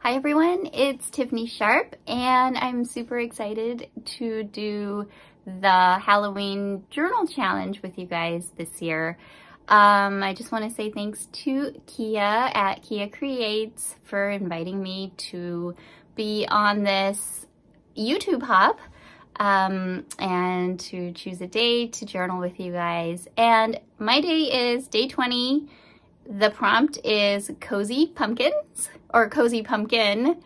Hi everyone, it's Tiffany Sharp and I'm super excited to do the Halloween journal challenge with you guys this year. I just want to say thanks to Kia at Kia Creates for inviting me to be on this YouTube hub and to choose a day to journal with you guys. And my day is day 20. The prompt is cozy pumpkins or cozy pumpkin.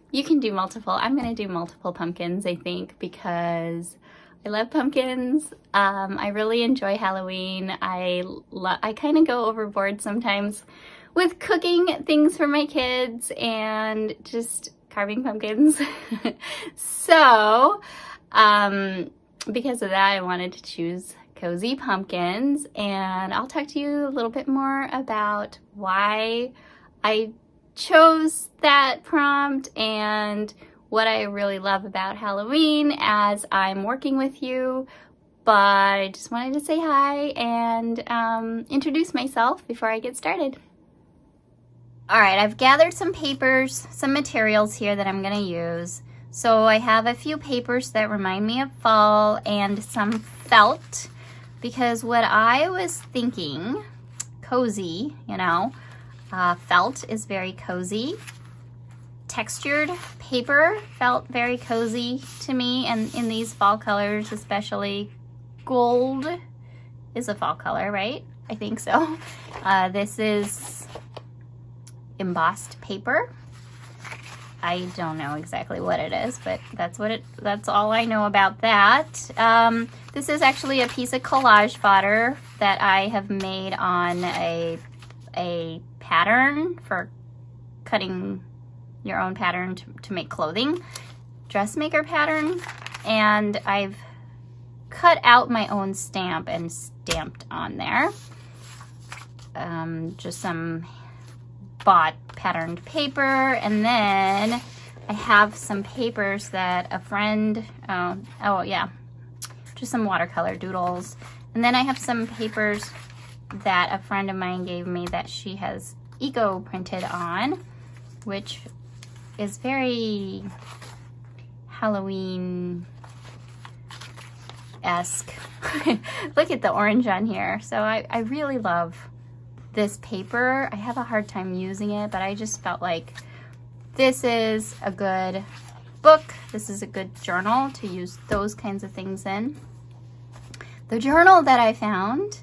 You can do multiple. I'm gonna do multiple pumpkins, I think, because I love pumpkins. I really enjoy Halloween. I kind of go overboard sometimes with cooking things for my kids and just carving pumpkins. So, because of that, I wanted to choose cozy pumpkins, and I'll talk to you a little bit more about why I chose that prompt and what I really love about Halloween as I'm working with you. But I just wanted to say hi and introduce myself before I get started. All right, I've gathered some papers, some materials here that I'm gonna use. So I have a few papers that remind me of fall and some felt, because what I was thinking, cozy, you know, felt is very cozy. Textured paper felt very cozy to me, and in these fall colors, especially gold is a fall color, right? I think so. This is embossed paper. I don't know exactly what it is, but that's all I know about that. This is actually a piece of collage fodder that I have made on a pattern for cutting your own pattern to make clothing, dressmaker pattern, and I've cut out my own stamp and stamped on there. Just some bought patterned paper, and then I have some papers that a friend, oh yeah, just some watercolor doodles, and then I have some papers that a friend of mine gave me that she has eco printed on, which is very Halloween-esque. Look at the orange on here. So I really love this paper. I have a hard time using it, but I just felt like this is a good book. This is a good journal to use those kinds of things in. The journal that I found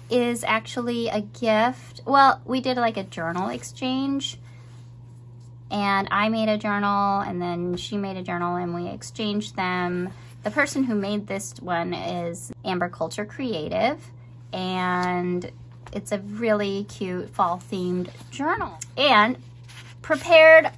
is actually a gift. Well, we did like a journal exchange, and I made a journal and then she made a journal and we exchanged them. The person who made this one is Amber Culture Creative, and it's a really cute fall themed journal. And prepared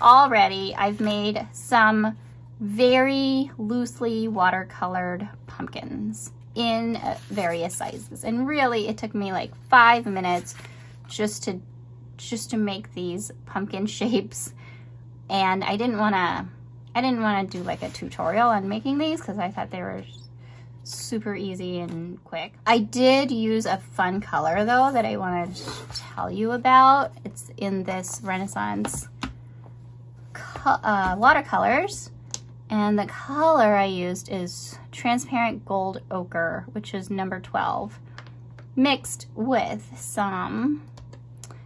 already, I've made some very loosely watercolored pumpkins in various sizes. And really it took me like 5 minutes just to make these pumpkin shapes. And I didn't want to do like a tutorial on making these because I thought they were super easy and quick. I did use a fun color though that I wanted to tell you about. It's in this Renaissance watercolors, and the color I used is transparent gold ochre, which is number 12, mixed with some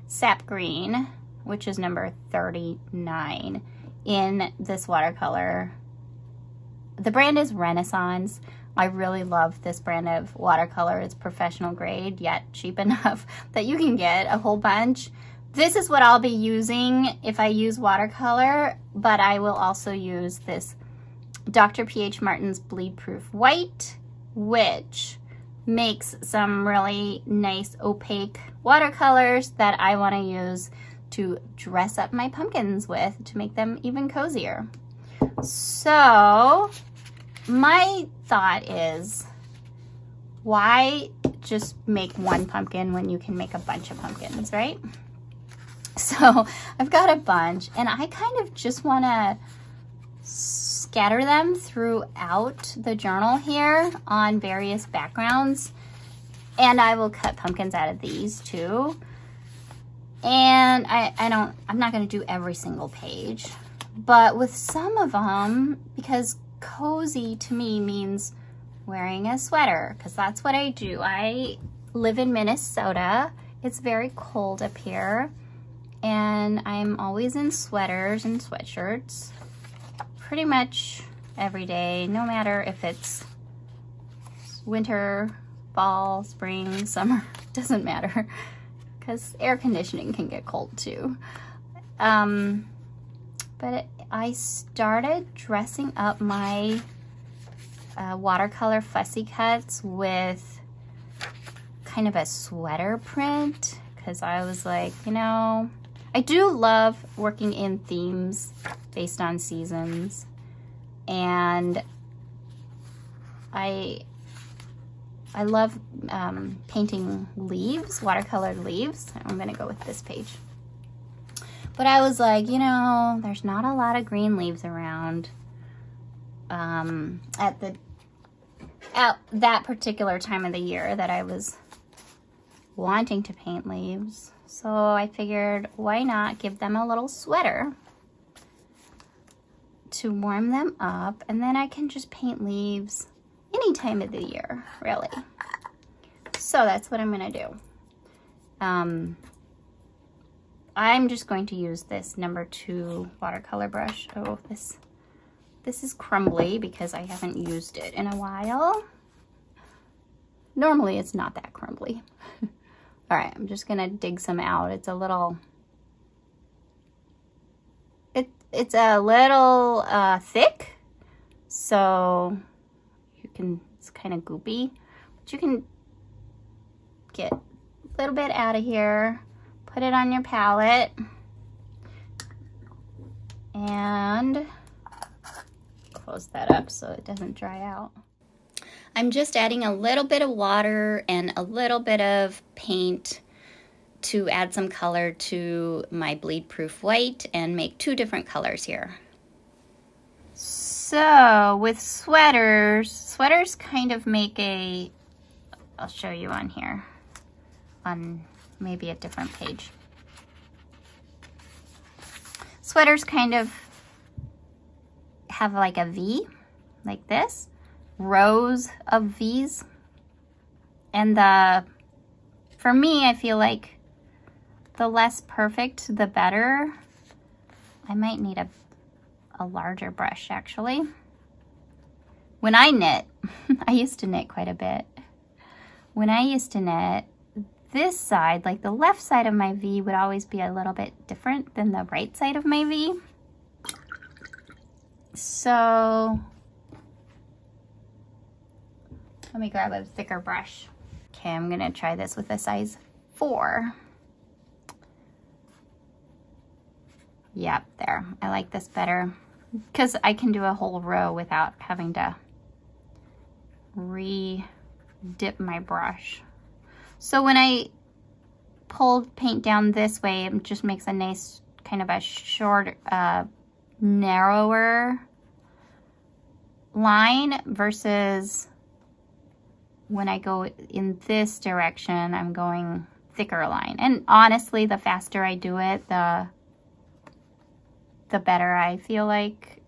sap green, which is number 39 in this watercolor. The brand is Renaissance. I really love this brand of watercolor. It's professional grade, yet cheap enough that you can get a whole bunch. This is what I'll be using if I use watercolor, but I will also use this Dr. P.H. Martin's Bleed Proof White, which makes some really nice opaque watercolors that I want to use to dress up my pumpkins with to make them even cozier. So my thought is, why just make one pumpkin when you can make a bunch of pumpkins, right? So I've got a bunch, and I kind of just want to scatter them throughout the journal here on various backgrounds. And I will cut pumpkins out of these too. And I'm not gonna do every single page, but with some of them, because cozy to me means wearing a sweater, because that's what I do. I live in Minnesota. It's very cold up here, and I'm always in sweaters and sweatshirts pretty much every day, no matter if it's winter, fall, spring, summer, doesn't matter, because air conditioning can get cold too. But I started dressing up my watercolor fussy cuts with kind of a sweater print, because I was like, you know, I do love working in themes based on seasons, and I love painting leaves, watercolored leaves. I'm gonna go with this page. But I was like, you know, there's not a lot of green leaves around at that particular time of the year that I was wanting to paint leaves. So I figured, why not give them a little sweater to warm them up, and then I can just paint leaves any time of the year, really. So that's what I'm gonna do. I'm just going to use this #2 watercolor brush. Oh, this is crumbly because I haven't used it in a while. Normally it's not that crumbly. All right, I'm just gonna dig some out. It's a little, it's a little thick, so you can, it's kind of goopy, but you can get a little bit out of here, put it on your palette, and close that up so it doesn't dry out. I'm just adding a little bit of water and a little bit of paint to add some color to my bleed proof white and make 2 different colors here. So with sweaters kind of make a, I'll show you on here, on maybe a different page. Sweaters kind of have like a V, like this, rows of V's. And for me, I feel like the less perfect, the better. I might need a larger brush, actually. When I knit, I used to knit quite a bit. When I used to knit, this side, like the left side of my V, would always be a little bit different than the right side of my V. So let me grab a thicker brush. Okay, I'm gonna try this with a size 4. Yep, there. I like this better because I can do a whole row without having to re-dip my brush. So when I pull paint down this way, it just makes a nice kind of a short, narrower line, versus when I go in this direction, I'm going thicker line. And honestly, the faster I do it, the better I feel like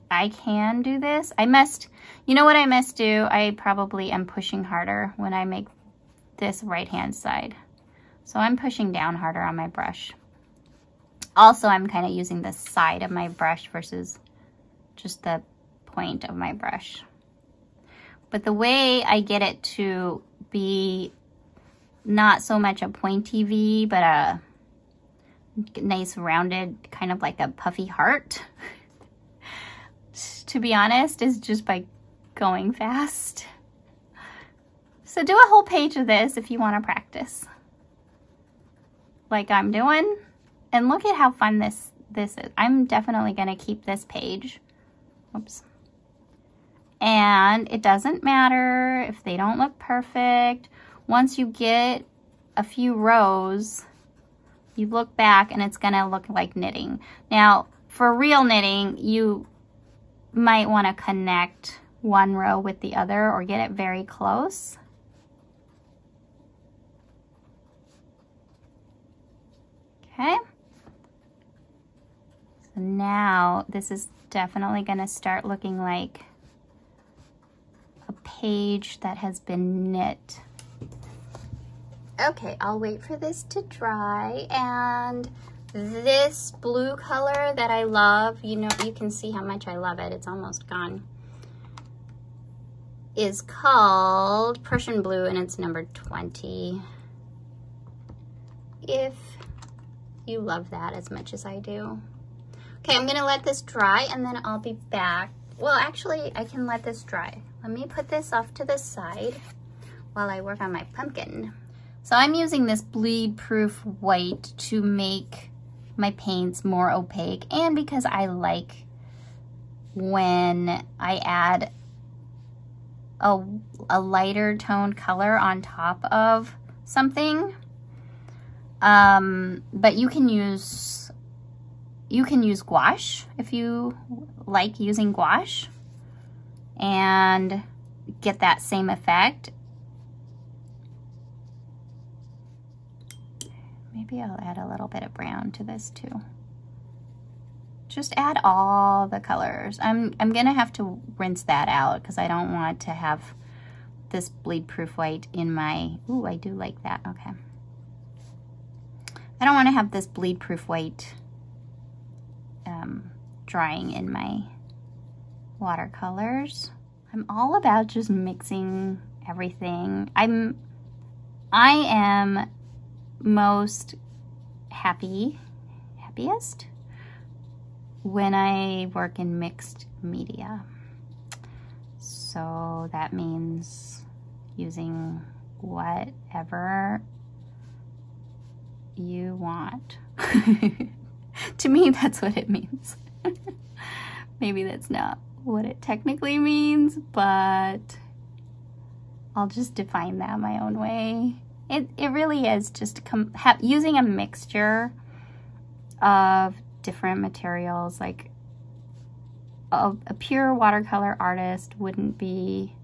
I can do this. You know what I must do? I probably am pushing harder when I make this right-hand side. So I'm pushing down harder on my brush. Also, I'm kind of using the side of my brush versus just the point of my brush. But the way I get it to be not so much a pointy V, but a nice rounded, kind of like a puffy heart, to be honest, is just by going fast. So do a whole page of this if you want to practice, like I'm doing. And look at how fun this is. I'm definitely going to keep this page. Oops. And it doesn't matter if they don't look perfect. Once you get a few rows, you look back and it's going to look like knitting. Now, for real knitting, you might want to connect one row with the other or get it very close. Okay. So now this is definitely going to start looking like a page that has been knit. Okay, I'll wait for this to dry, and this blue color that I love, you know, you can see how much I love it. It's almost gone. Is called Prussian blue, and it's number 20. If you love that as much as I do. Okay, I'm gonna let this dry and then I'll be back. Well, actually, I can let this dry. Let me put this off to the side while I work on my pumpkin. So I'm using this bleed-proof white to make my paints more opaque, and because I like when I add a lighter toned color on top of something. But you can use gouache if you like using gouache and get that same effect. Maybe I'll add a little bit of brown to this too. Just add all the colors. I'm gonna have to rinse that out because I don't want to have this bleed-proof white in my, ooh, I do like that, okay. I don't want to have this bleed-proof white drying in my watercolors. I'm all about just mixing everything. I am most happiest when I work in mixed media. So that means using whatever you want. To me, that's what it means. Maybe that's not what it technically means, but I'll just define that my own way. It really is just using a mixture of different materials. Like a pure watercolor artist wouldn't be,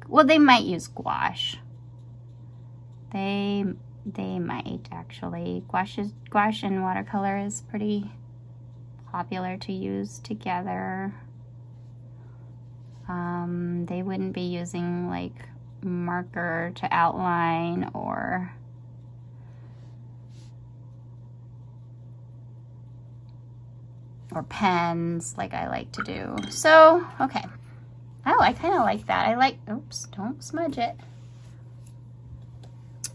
well, they might use gouache. They might actually. Gouache and watercolor is pretty popular to use together. They wouldn't be using like marker to outline or pens like I like to do. So, okay. Oh, I kind of like that. I like, oops, don't smudge it.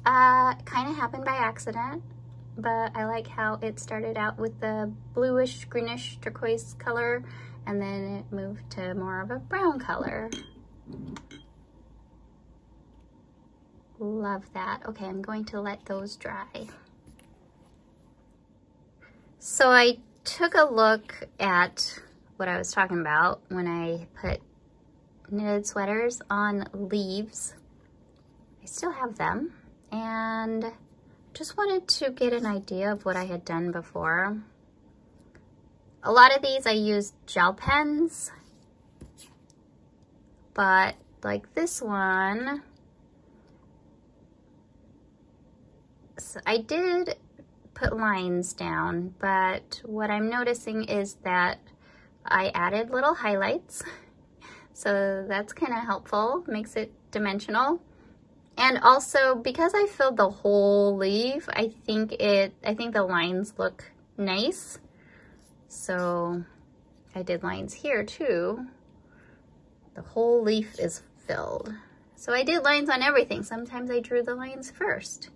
It kind of happened by accident, but I like how it started out with the bluish, greenish, turquoise color, and then it moved to more of a brown color. Love that. Okay, I'm going to let those dry. So I took a look at what I was talking about when I put knitted sweaters on leaves. I still have them, and just wanted to get an idea of what I had done before. A lot of these I used gel pens, but like this one, so I did put lines down, but what I'm noticing is that I added little highlights, so that's kind of helpful, makes it dimensional. And also, because I filled the whole leaf, I think the lines look nice. So I did lines here too. The whole leaf is filled. So I did lines on everything. Sometimes I drew the lines first.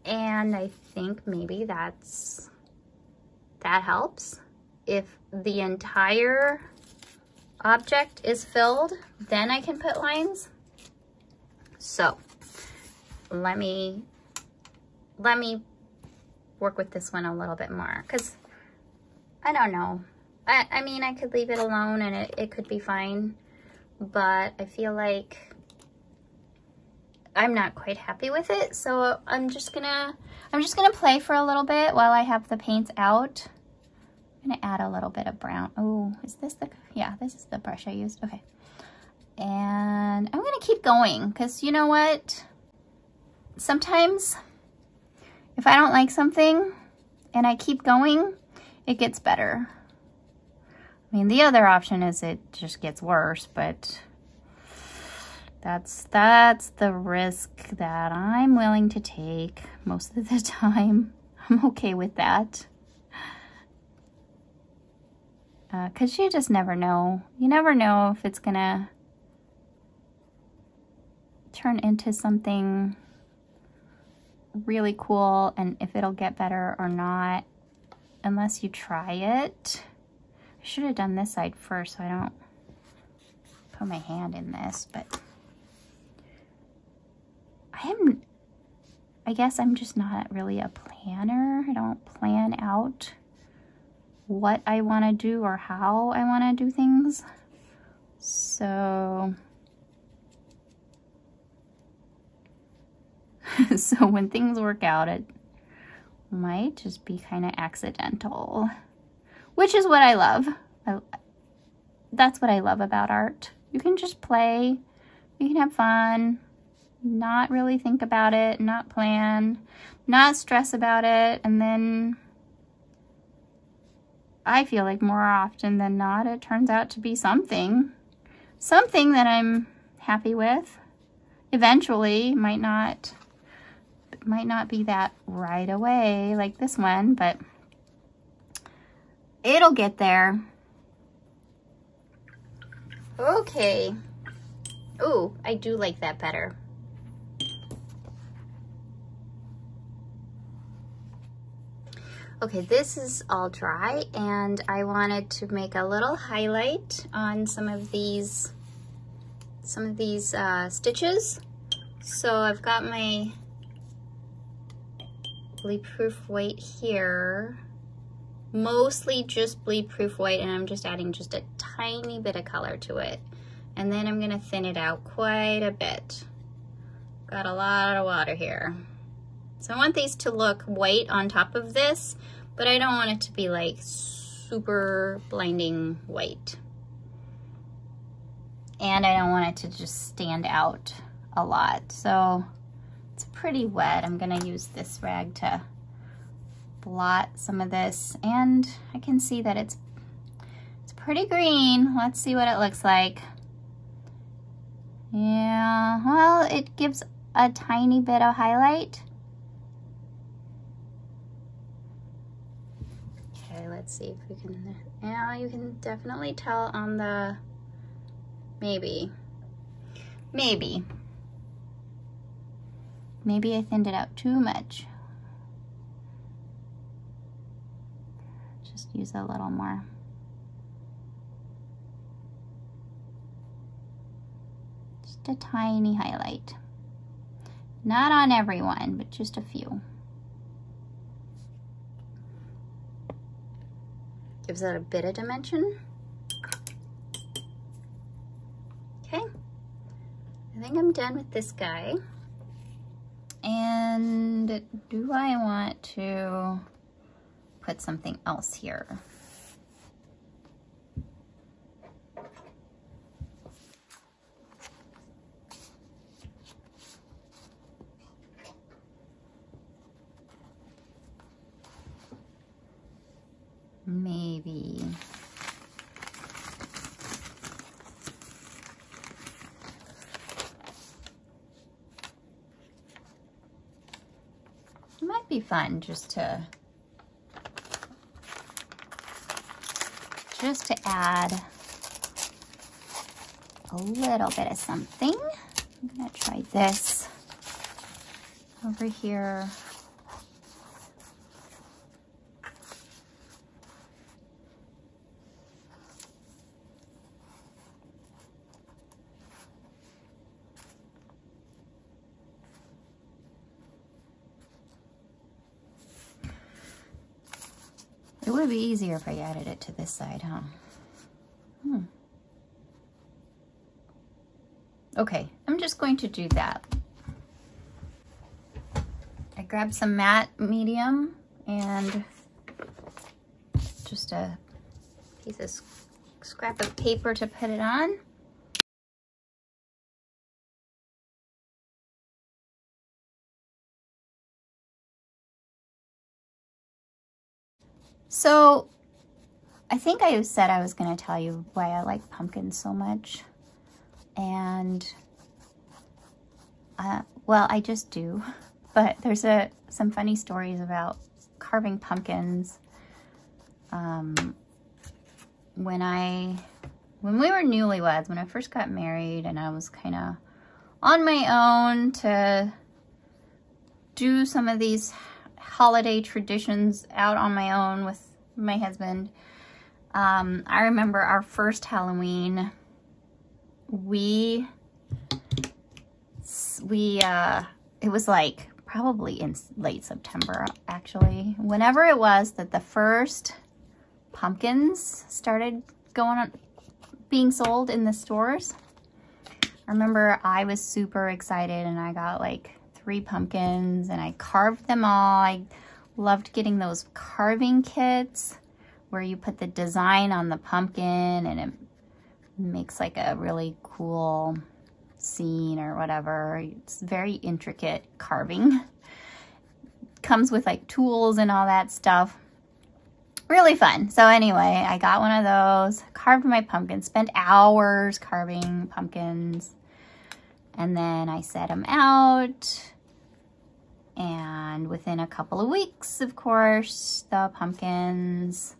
And I think maybe that helps. If the entire object is filled, then I can put lines. So let me work with this one a little bit more, because I don't know. I mean, I could leave it alone and it could be fine, but I feel like I'm not quite happy with it. So I'm just gonna play for a little bit while I have the paints out. I'm gonna add a little bit of brown. Oh, is this yeah, this is the brush I used. Okay. And I'm gonna keep going, because you know what? Sometimes if I don't like something, and I keep going, it gets better. I mean, the other option is it just gets worse, but that's the risk that I'm willing to take most of the time. I'm okay with that. 'Cause you just never know. You never know if it's gonna turn into something really cool and if it'll get better or not unless you try it. I should have done this side first so I don't put my hand in this, but I guess I'm just not really a planner. I don't plan out what I want to do or how I want to do things. So so when things work out, it might just be kind of accidental, which is what I love. That's what I love about art. You can just play, you can have fun, not really think about it, not plan, not stress about it, and then I feel like more often than not, it turns out to be something that I'm happy with. Eventually, might not be that right away like this one, but it'll get there. Okay. Ooh, I do like that better. Okay, this is all dry, and I wanted to make a little highlight on some of these stitches. So I've got my bleed proof white here, mostly just bleed proof white, and I'm just adding just a tiny bit of color to it. And then I'm gonna thin it out quite a bit. Got a lot of water here. So I want these to look white on top of this, but I don't want it to be like super blinding white. And I don't want it to just stand out a lot. So it's pretty wet. I'm gonna use this rag to blot some of this, and I can see that it's pretty green. Let's see what it looks like. Yeah, well, it gives a tiny bit of highlight. Okay, let's see if we can, yeah, you can definitely tell on the, maybe I thinned it out too much. Just use a little more. Just a tiny highlight. Not on everyone, but just a few. Gives it a bit of dimension. Okay, I think I'm done with this guy. And do I want to put something else here? Maybe. It might be fun just to add a little bit of something. I'm gonna try this over here. It would be easier if I added it to this side, huh? Okay, I'm just going to do that. I grabbed some matte medium and just a piece of scrap of paper to put it on. So I think I said I was going to tell you why I like pumpkins so much. And, well, I just do. But there's some funny stories about carving pumpkins. When we were newlyweds, when I first got married and I was kind of on my own to do some of these holiday traditions out on my own with my husband, I remember our first Halloween, it was like probably in late September, actually. Whenever it was that the first pumpkins started being sold in the stores, I remember I was super excited and I got like 3 pumpkins and I carved them all. I loved getting those carving kits where you put the design on the pumpkin and it makes like a really cool scene or whatever. It's very intricate carving. Comes with like tools and all that stuff. Really fun. So anyway, I got one of those, carved my pumpkin, spent hours carving pumpkins, and then I set them out. And within a couple of weeks, of course, the pumpkins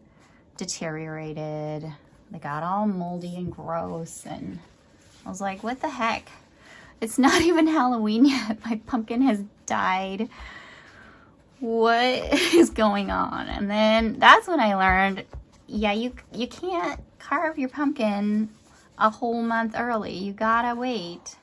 deteriorated. They got all moldy and gross, and I was like, what the heck? It's not even Halloween yet. My pumpkin has died. What is going on? And then that's when I learned, yeah, you can't carve your pumpkin a whole month early. You gotta wait.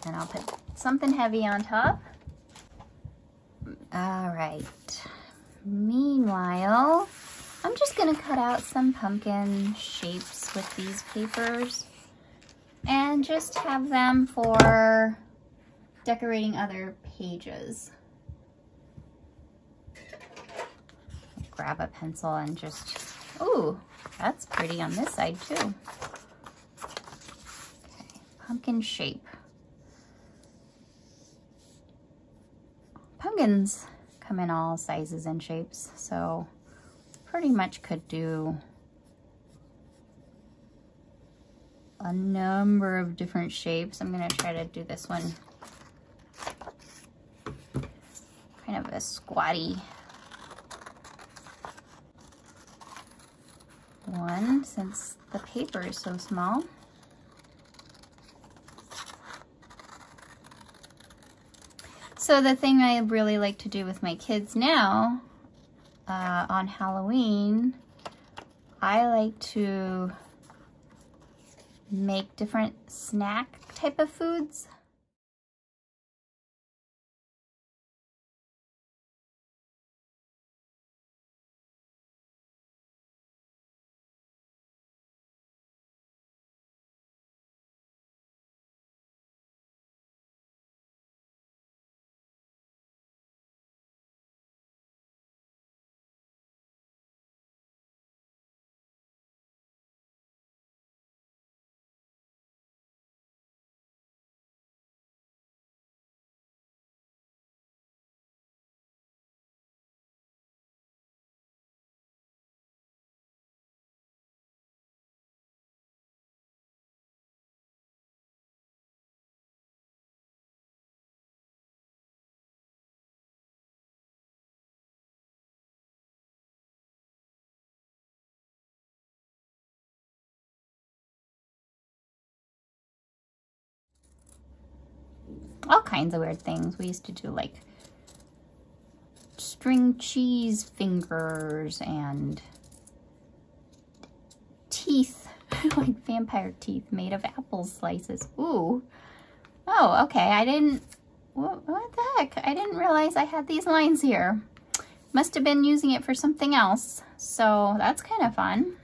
And I'll put something heavy on top. All right. Meanwhile, I'm just gonna cut out some pumpkin shapes with these papers and just have them for decorating other pages. Grab a pencil and just, ooh, that's pretty on this side too. Okay, pumpkin shape. Pumpkins come in all sizes and shapes, so pretty much could do a number of different shapes. I'm gonna try to do this one kind of a squatty one since the paper is so small. So the thing I really like to do with my kids now on Halloween, I like to make different snack type of foods. all kinds of weird things. We used to do like string cheese fingers and teeth, like vampire teeth made of apple slices. Ooh. Oh, okay. What the heck? I didn't realize I had these lines here. Must have been using it for something else. So that's kind of fun.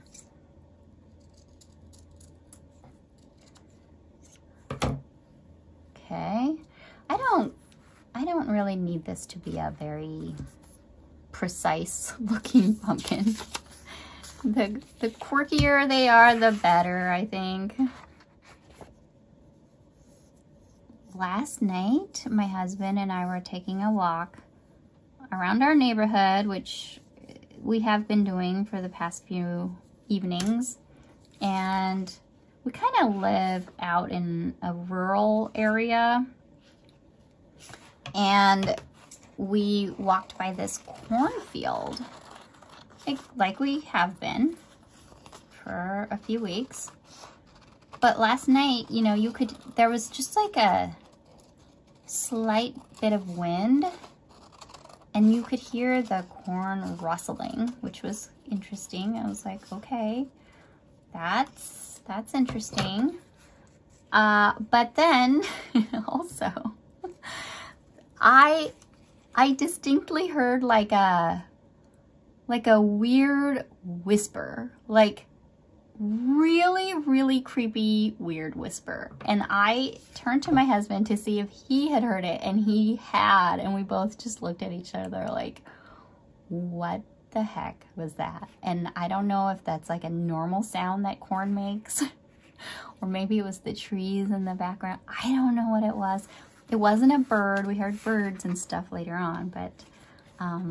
Okay. I don't really need this to be a very precise looking pumpkin. The quirkier they are, the better, I think. Last night, my husband and I were taking a walk around our neighborhood, which we have been doing for the past few evenings. And we kind of live out in a rural area. And we walked by this cornfield, like we have been for a few weeks. But last night, you know, there was just like a slight bit of wind, and you could hear the corn rustling, which was interesting. I was like, okay, that's interesting. But then also, I distinctly heard like a weird whisper, like really, really creepy, weird whisper. And I turned to my husband to see if he had heard it, and he had, and we both just looked at each other like, what the heck was that? And I don't know if that's like a normal sound that corn makes, or maybe it was the trees in the background. I don't know what it was. It wasn't a bird. We heard birds and stuff later on, but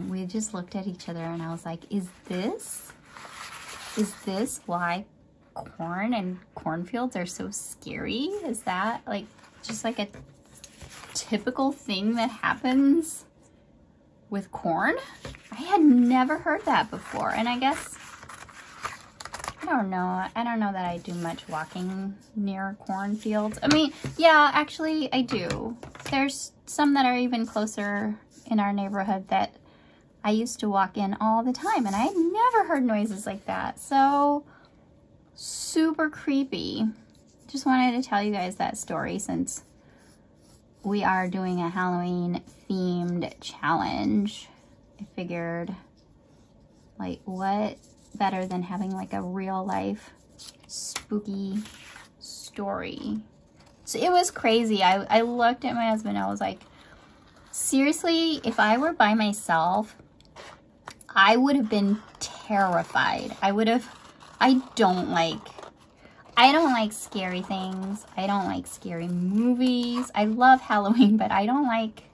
we just looked at each other, and I was like, is this why corn and cornfields are so scary? Is that like just like a typical thing that happens with corn? I had never heard that before, and I guess, I don't know that I do much walking near cornfields. I mean, yeah, actually I do. There's some that are even closer in our neighborhood that I used to walk in all the time, and I had never heard noises like that. So super creepy. Just wanted to tell you guys that story since we are doing a Halloween themed challenge. I figured, like, what better than having like a real life spooky story. So it was crazy. I looked at my husband, I was like, seriously, if I were by myself, I would have been terrified. I don't like scary things. I don't like scary movies. I love Halloween, but I don't like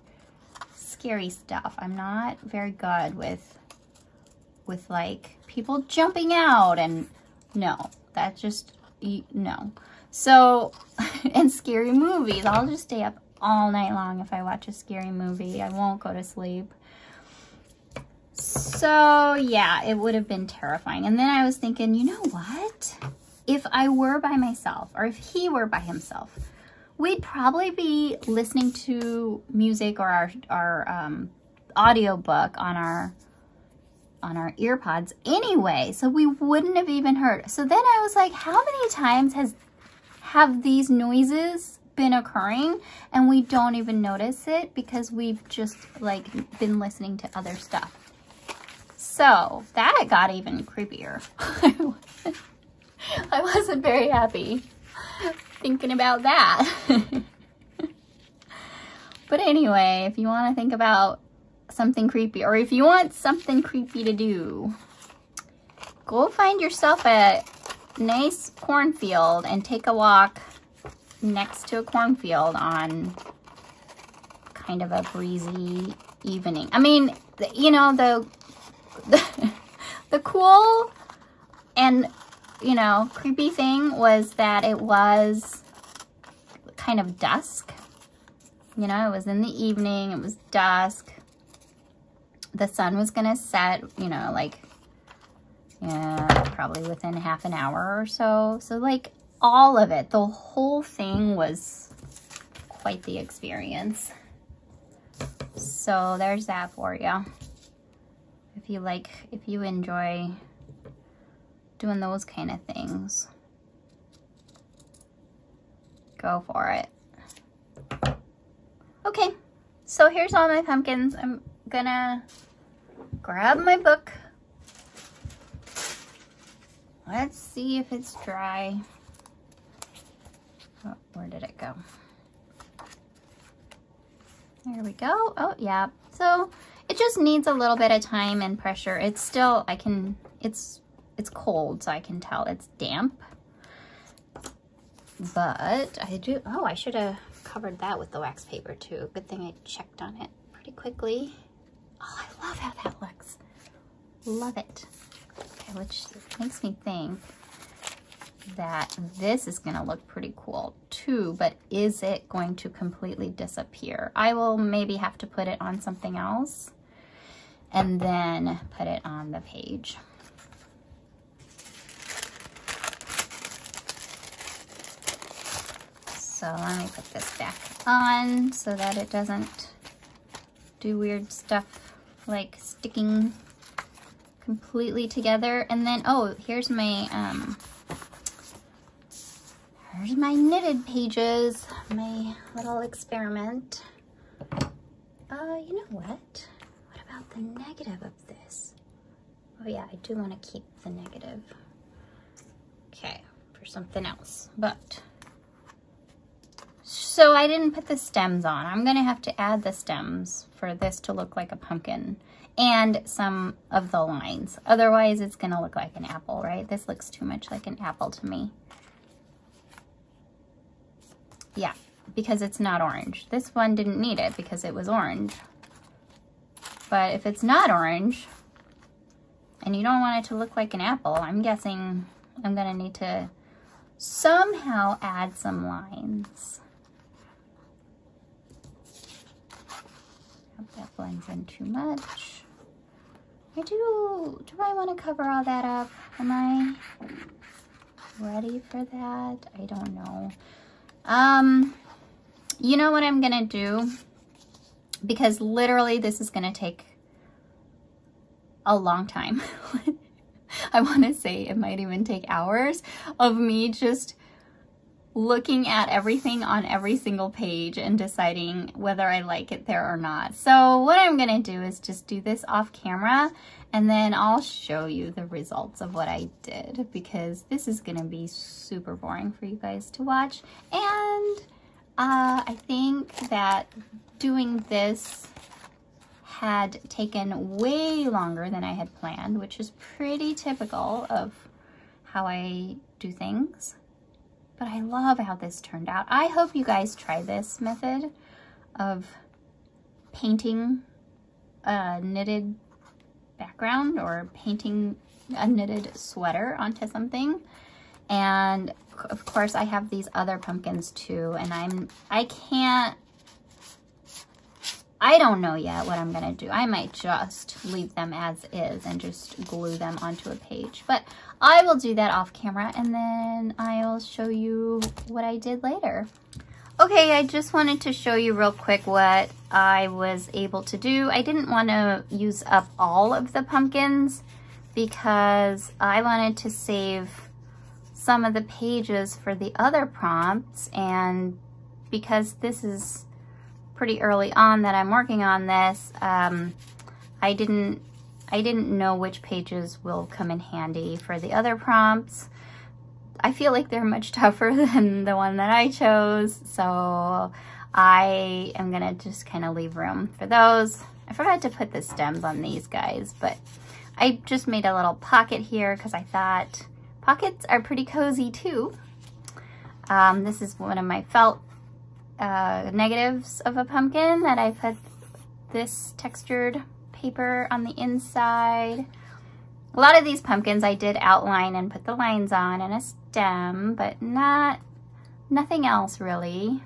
scary stuff. I'm not very good with like people jumping out, and no, that just, no. So, and scary movies, I'll just stay up all night long if I watch a scary movie. I won't go to sleep. So yeah, it would have been terrifying. And then I was thinking, you know what? If I were by myself, or if he were by himself, we'd probably be listening to music or our audio book on our earpods anyway, so we wouldn't have even heard. So then I was like, how many times have these noises been occurring and we don't even notice it because we've just like been listening to other stuff? So that got even creepier. I wasn't very happy thinking about that. But anyway, if you want to think about something creepy, or if you want something creepy to do, go find yourself a nice cornfield and take a walk next to a cornfield on kind of a breezy evening. I mean, you know, the cool and, you know, creepy thing was that it was kind of dusk. You know, it was in the evening, it was dusk. The sun was gonna set, you know, like, yeah, probably within half an hour or so. So like all of it, the whole thing was quite the experience. So there's that for you. If you enjoy doing those kind of things, go for it. Okay, so here's all my pumpkins. I'm gonna grab my book. Let's see if it's dry. Oh, where did it go? There we go. Oh, yeah. So it just needs a little bit of time and pressure. It's still, it's cold, so I can tell it's damp. But I should have covered that with the wax paper too. Good thing I checked on it pretty quickly. Oh, I love how that looks. Love it. Okay, which makes me think that this is gonna look pretty cool too, but is it going to completely disappear? I will maybe have to put it on something else and then put it on the page. So let me put this back on so that it doesn't do weird stuff like sticking completely together. And then, oh, here's my knitted pages, my little experiment. You know what? What about the negative of this? Oh yeah, I do want to keep the negative. Okay, for something else. But, so I didn't put the stems on. I'm gonna have to add the stems for this to look like a pumpkin and some of the lines. Otherwise it's gonna look like an apple, right? This looks too much like an apple to me. Yeah, because it's not orange. This one didn't need it because it was orange. But if it's not orange, and you don't want it to look like an apple, I'm guessing I'm gonna need to somehow add some lines. Hope that blends in too much. Do I want to cover all that up? Am I ready for that? I don't know. You know what I'm gonna do? Because literally this is gonna take a long time. I want to say it might even take hours of me just looking at everything on every single page and deciding whether I like it there or not. So what I'm gonna do is just do this off camera and then I'll show you the results of what I did, because this is gonna be super boring for you guys to watch. And I think that doing this had taken way longer than I had planned, which is pretty typical of how I do things. But I love how this turned out. I hope you guys try this method of painting a knitted background or painting a knitted sweater onto something. And of course I have these other pumpkins too, and I don't know yet what I'm gonna do. I might just leave them as is and just glue them onto a page, but I will do that off camera and then I'll show you what I did later. Okay, I just wanted to show you real quick what I was able to do. I didn't want to use up all of the pumpkins because I wanted to save some of the pages for the other prompts, and because this is pretty early on that I'm working on this, I didn't know which pages will come in handy for the other prompts. I feel like they're much tougher than the one that I chose, so I am gonna just kind of leave room for those. I forgot to put the stems on these guys, but I just made a little pocket here because I thought pockets are pretty cozy too. This is one of my felt negatives of a pumpkin that I put this textured paper on the inside. A lot of these pumpkins I did outline and put the lines on and a stem, but nothing else really.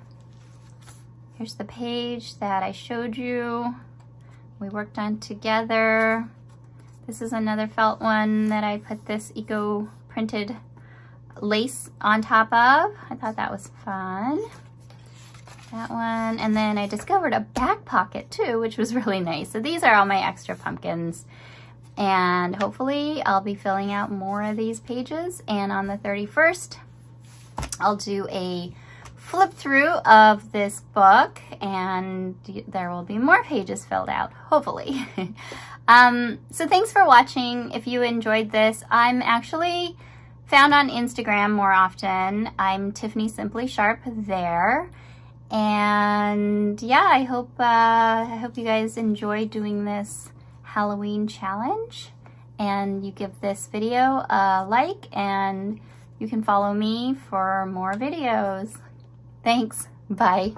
Here's the page that I showed you we worked on together. This is another felt one that I put this eco printed lace on top of. I thought that was fun. that one. And then I discovered a back pocket too, which was really nice. So these are all my extra pumpkins. And hopefully I'll be filling out more of these pages. And on the 31st, I'll do a flip through of this book and there will be more pages filled out, hopefully. So thanks for watching. If you enjoyed this, I'm actually found on Instagram more often. I'm Tiffany Simply Sharp there. And yeah, I hope you guys enjoy doing this Halloween challenge, and you give this video a like, and you can follow me for more videos. Thanks. Bye.